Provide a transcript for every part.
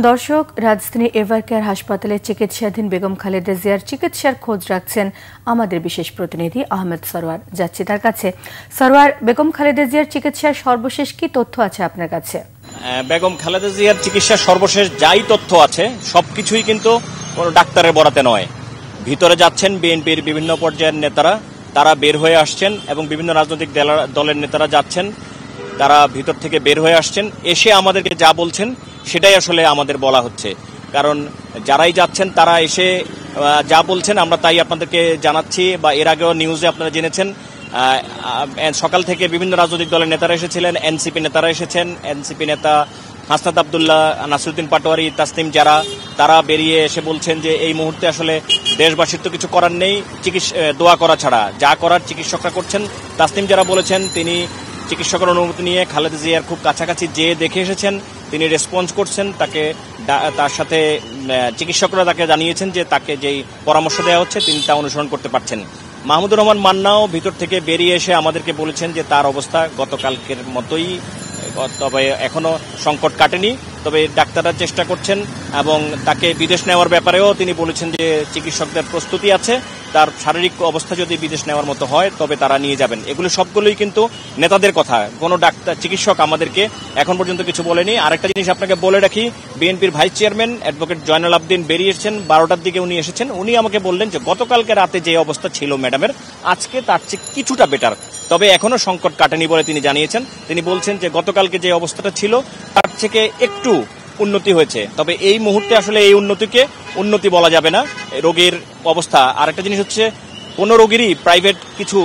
দর্শক, রাজধানী এভারকেয়ার হাসপাতালে চিকিৎসাধীন বেগম খালেদা জিয়ার চিকিৎসার খোঁজ রাখছেন আমাদের বিশেষ প্রতিনিধি আহমেদ সরওয়ার। যাচ্ছি তার কাছে। সরওয়ার, বেগম খালেদা জিয়ার চিকিৎসার সর্বশেষ কি তথ্য আছে আপনার কাছে? বেগম খালেদা জিয়ার চিকিৎসার সর্বশেষ যাই তথ্য আছে সবকিছুই কিন্তু কোনো ডাক্তারের বরাতে নয়। ভিতরে যাচ্ছেন বিএনপির বিভিন্ন পর্যায়ের নেতারা, তারা বের হয়ে আসছেন এবং বিভিন্ন রাজনৈতিক দলের নেতারা যাচ্ছেন, তারা ভিতর থেকে বের হয়ে আসছেন, এসে আমাদেরকে যা বলছেন সেটাই আসলে আমাদের বলা হচ্ছে। কারণ যারাই যাচ্ছেন তারা এসে যা বলছেন আমরা তাই আপনাদেরকে জানাচ্ছি, বা এর আগেও নিউজে আপনারা জেনেছেন সকাল থেকে বিভিন্ন রাজনৈতিক দলের নেতারা এসেছিলেন, এনসিপি নেতারা এসেছেন, এনসিপি নেতা হাসনাত আবদুল্লাহ, নাসিরউদ্দিন পাটোয়ারি, তাসনিম যারা, তারা বেরিয়ে এসে বলছেন যে এই মুহূর্তে আসলে দেশবাসীর তো কিছু করার নেই, দোয়া করা ছাড়া, যা করার চিকিৎসকরা করছেন। তাসনিম যারা বলেছেন তিনি চিকিৎসকের অনুমতি নিয়ে খালেদা জিয়ার খুব কাছাকাছি যেয়ে দেখে এসেছেন, তিনি রেসপন্স করছেন, তার সাথে চিকিৎসকরা তাকে জানিয়েছেন যে তাকে যেই পরামর্শ দেওয়া হচ্ছে তিনি তা অনুসরণ করতে পারছেন। মাহমুদুর রহমান মান্নাও ভিতর থেকে বেরিয়ে এসে আমাদেরকে বলেছেন যে তার অবস্থা গতকালকের মতোই, তবে এখনো সংকট কাটেনি, তবে ডাক্তাররা চেষ্টা করছেন এবং তাকে বিদেশ নেওয়ার ব্যাপারেও তিনি বলেছেন যে চিকিৎসকদের প্রস্তুতি আছে, তার শারীরিক অবস্থা যদি বিদেশ নেওয়ার মতো হয় তবে তারা নিয়ে যাবেন। এগুলো সবগুলোই কিন্তু নেতাদের কথা, কোনো ডাক্তার চিকিৎসক আমাদেরকে এখন পর্যন্ত কিছু বলেনি। আরেকটা জিনিস আপনাকে বলে রাখি, বিএনপির ভাইস চেয়ারম্যান অ্যাডভোকেট জয়নাল আবদিন বেরিয়েছেন 12টার দিকে, উনি এসেছেন, উনি আমাকে বললেন যে গতকালকে রাতে যে অবস্থা ছিল ম্যাডামের আজকে তার চেয়ে কিছুটা বেটার, তবে এখনো সংকট কাটেনি বলে তিনি জানিয়েছেন। তিনি বলছেন যে গতকালকে যে অবস্থাটা ছিল তার থেকে একটু উন্নতি হয়েছে, তবে এই মুহূর্তে আসলে এই উন্নতি বলা যাবে না রোগীর অবস্থা। আরেকটা জিনিস হচ্ছে, কোন রোগীরই প্রাইভেট কিছু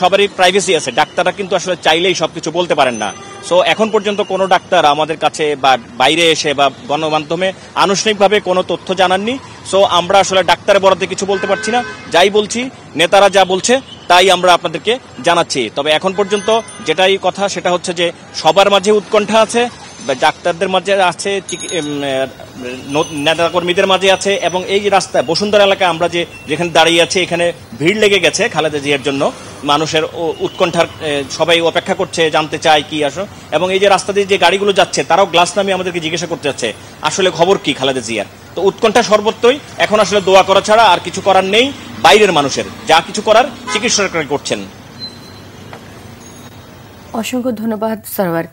সবারই প্রাইভেসি আছে, ডাক্তাররা কিন্তু আসলে চাইলেই সবকিছু বলতে পারেন না। সো এখন পর্যন্ত কোনো ডাক্তার আমাদের কাছে বা বাইরে এসে বা গণমাধ্যমে আনুষ্ঠানিকভাবে কোনো তথ্য জানাননি। সো আমরা আসলে ডাক্তারের বরাতে কিছু বলতে পারছি না, যাই বলছি নেতারা যা বলছে তাই আমরা আপনাদেরকে জানাচ্ছি। তবে এখন পর্যন্ত যেটাই কথা সেটা হচ্ছে যে সবার মাঝে উৎকণ্ঠা আছে, ডাক্তারদের মাঝে আছে, নেতাকর্মীদের মাঝে আছে, এবং এই যে রাস্তায় বসুন্ধরা এলাকায় আমরা যেখানে দাঁড়িয়ে আছি এখানে ভিড় লেগে গেছে খালেদা জিয়ার জন্য, মানুষের উৎকণ্ঠার, সবাই অপেক্ষা করছে, জানতে চায় কি আসো, এবং এই যে রাস্তা দিয়ে যে গাড়িগুলো যাচ্ছে তারাও গ্লাস নামিয়ে আমাদেরকে জিজ্ঞাসা করতে যাচ্ছে আসলে খবর কি খালেদা জিয়ার। তো উৎকণ্ঠা সর্বত্রই, এখন আসলে দোয়া করা ছাড়া আর কিছু করার নেই। বাইরের মানুষের যা কিছু করার চিকিৎসকরা করছেন। অসংখ্য ধন্যবাদ সরওয়ার।